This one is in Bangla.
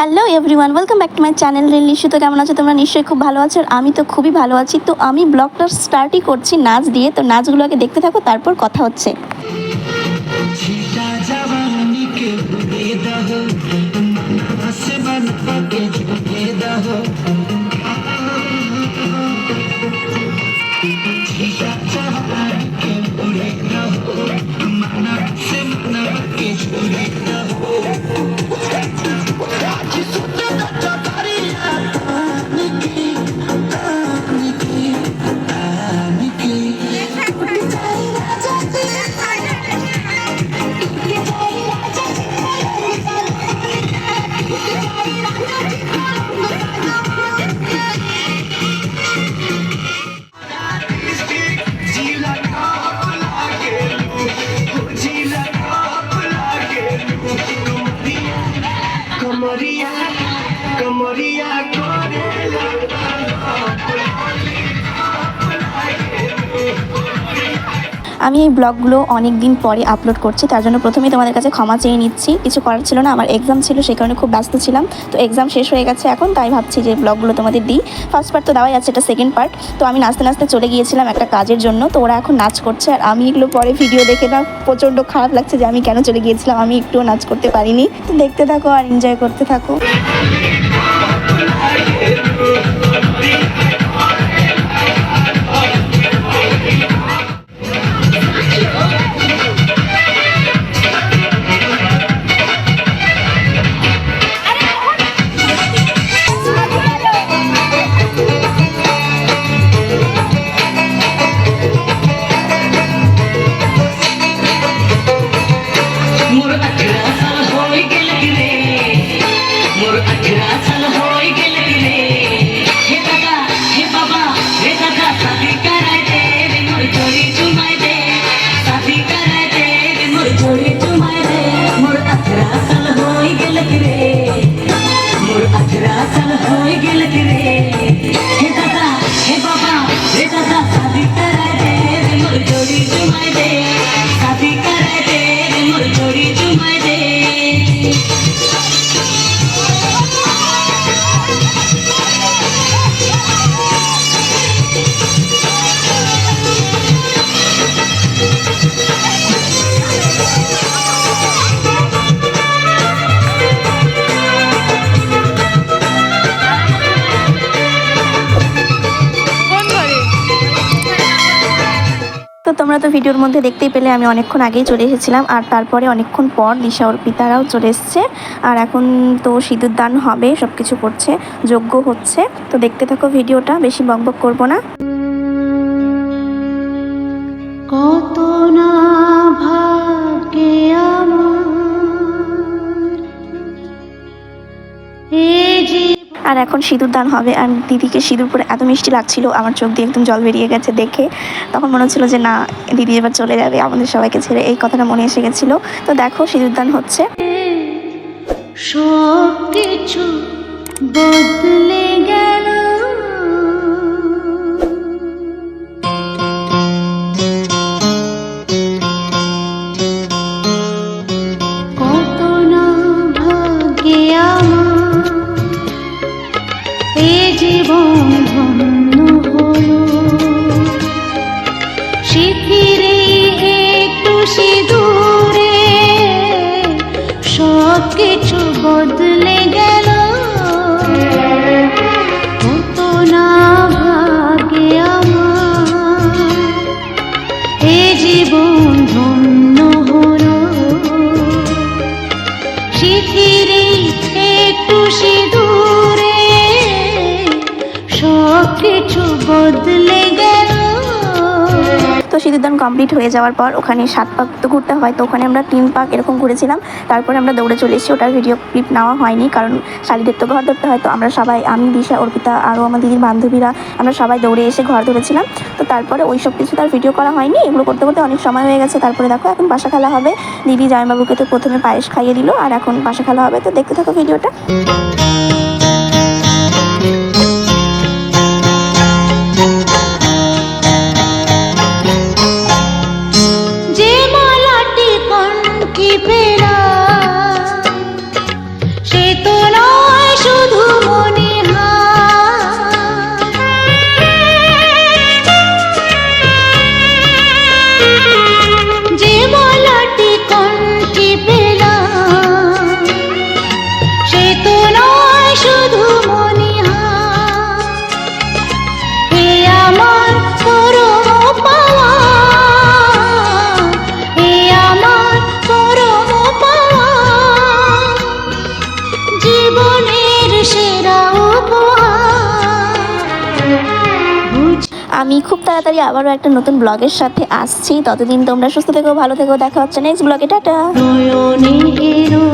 Hello everyone, welcome back to my channel Lishu. তো কেমন আছো তোমরা? নিশ্চয়ই খুব ভালো আছো। আর আমি তো খুবই ভালো আছি। তো আমি ব্লগটা স্টার্টই করছি নাচ দিয়ে। তো নাচগুলোকে দেখতে থাকো, তারপর কথা হচ্ছে। আমি এই ব্লগগুলো অনেক দিন পরে আপলোড করছি, তার জন্য প্রথমেই তোমাদের কাছে ক্ষমা চেয়ে নিচ্ছি। কিছু করার ছিল না, আমার এক্সাম ছিল, সেই কারণে খুব ব্যস্ত ছিলাম। তো এক্সাম শেষ হয়ে গেছে এখন, তাই ভাবছি যে ব্লগগুলো তোমাদের দিই। ফার্স্ট পার্ট তো দেওয়াই আছে, এটা সেকেন্ড পার্ট। তো আমি নাচতে নাচতে চলে গিয়েছিলাম একটা কাজের জন্য। তো ওরা এখন নাচ করছে, আর আমি এগুলো পরে ভিডিও দেখে না প্রচণ্ড খারাপ লাগছে যে আমি কেন চলে গিয়েছিলাম, আমি একটুও নাচ করতে পারিনি। তো দেখতে থাকো আর এনজয় করতে থাকো। তো তোমরা তো ভিডিওর মধ্যে দেখতেই পেলে আমি অনেকক্ষণ আগেই চলে এসেছিলাম, আর তারপরে অনেকক্ষণ পর দিশা অর্পিতারাও চলে এসছে। আর এখন তো সিঁদুর দান হবে, সব কিছু করছে, যজ্ঞ হচ্ছে। তো দেখতে থাকো ভিডিওটা, বেশি বকবক করবো না। কত না ভাগ্যে আর এখন সিঁদুর দান হবে। আর দিদিকে সিঁদুর পরে এত মিষ্টি লাগছিল, আমার চোখ দিয়ে একদম জল বেরিয়ে গেছে দেখে। তখন মনে হচ্ছিল যে না, দিদি এবার চলে যাবে আমাদের সবাইকে ছেড়ে, এই কথাটা মনে এসে গেছিলো। তো দেখো সিঁদুর দান হচ্ছে। সব কিছু বদলে গেল, কত না ভাগ্যে আমার এ জীবন ধন্য হলো। শিথিরে একটু সিঁদুরে সব কিছু বদলে গেল, কত না ভাগ্যে আমার এ জীবন ধন্য হলো। শিথিরে একটু সিঁদুরে সব কিছু বদলে গেল। তো সিঁদুরদান কমপ্লিট হয়ে যাওয়ার পর ওখানে 7 পাক তো ঘুরতে হয়, তো ওখানে আমরা 3 পাক এরকম ঘুরেছিলাম। তারপরে আমরা দৌড়ে চলে এসেছি, ওটার ভিডিও ক্লিপ নেওয়া হয়নি, কারণ শাড়িদের তো ঘর ধরতে হয়। তো আমরা সবাই, আমি, দিশা, অর্পিতা, আরও আমার দিদির বান্ধবীরা, আমরা সবাই দৌড়ে এসে ঘর ধরেছিলাম। তো তারপরে ওই সব কিছু তার ভিডিও করা হয়নি, এগুলো করতে করতে অনেক সময় হয়ে গেছে। তারপরে দেখো এখন পাশা খেলা হবে। দিদি জামাইবাবুকে তো প্রথমে পায়েস খাইয়ে দিল, আর এখন পাশা খেলা হবে। তো দেখতে থাকো ভিডিওটা। কি পেলা সে তো নয়। এ তো নয় শুধু মনিহার, এ আমার পরম পাওয়া, এ আমার পরম পাওয়া, জীবনের সেরা উপহার। আমি খুব তাড়াতাড়ি আবারও একটা নতুন ব্লগের সাথে আসছি। ততদিন তোমরা সুস্থ থেকো, ভালো থেকো। দেখা হচ্ছে নেক্সট ব্লগে। টাটা। নয়নে এরো